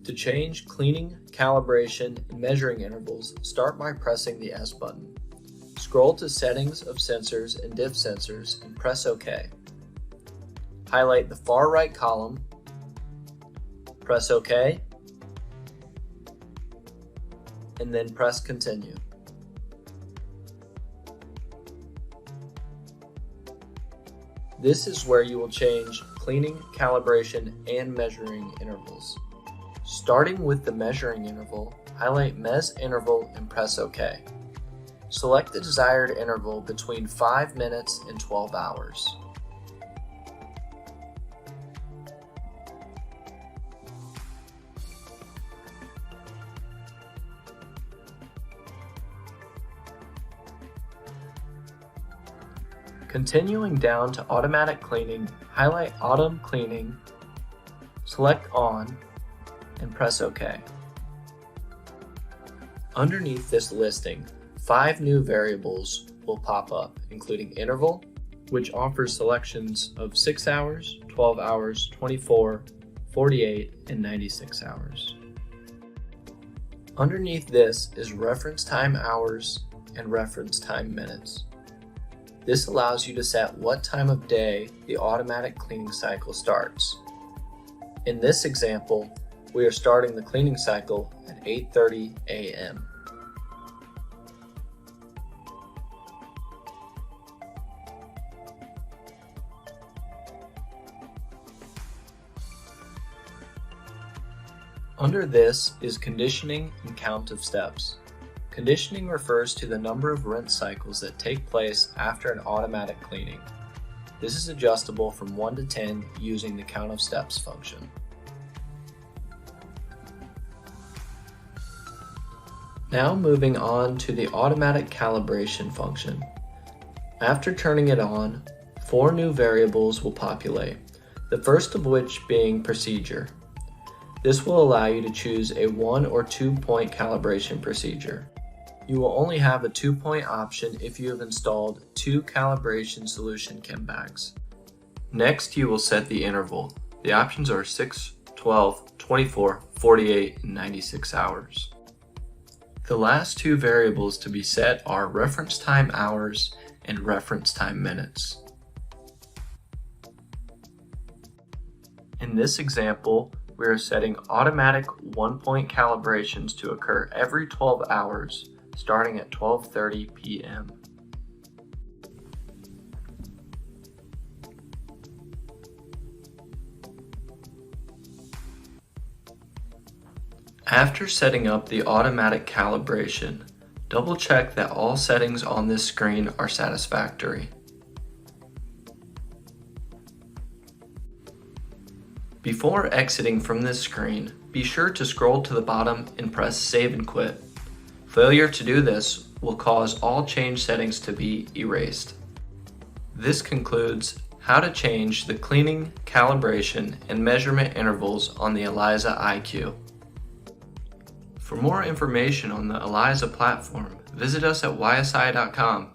To change cleaning, calibration, and measuring intervals, start by pressing the S button. Scroll to Settings of Sensors and Diff Sensors and press OK. Highlight the far right column, press OK, and then press Continue. This is where you will change cleaning, calibration, and measuring intervals. Starting with the measuring interval, highlight Mes Interval and press OK. Select the desired interval between 5 minutes and 12 hours. Continuing down to automatic cleaning, highlight Autumn Cleaning, select On, and press OK. Underneath this listing, 5 new variables will pop up, including interval, which offers selections of 6 hours, 12 hours, 24, 48, and 96 hours. Underneath this is reference time hours and reference time minutes. This allows you to set what time of day the automatic cleaning cycle starts. In this example, we are starting the cleaning cycle at 8:30 a.m. Under this is conditioning and count of steps. Conditioning refers to the number of rinse cycles that take place after an automatic cleaning. This is adjustable from 1 to 10 using the count of steps function. Now moving on to the automatic calibration function. After turning it on, 4 new variables will populate, the first of which being procedure. This will allow you to choose a 1 or 2 point calibration procedure. You will only have a 2-point option if you have installed 2 calibration solution chem bags. Next, you will set the interval. The options are 6, 12, 24, 48, and 96 hours. The last 2 variables to be set are reference time hours and reference time minutes. In this example, we are setting automatic 1-point calibrations to occur every 12 hours, starting at 12:30 p.m. After setting up the automatic calibration, double check that all settings on this screen are satisfactory. Before exiting from this screen, be sure to scroll to the bottom and press Save and Quit. Failure to do this will cause all change settings to be erased. This concludes how to change the cleaning, calibration, and measurement intervals on the Alyza IQ. For more information on the Alyza platform, visit us at YSI.com.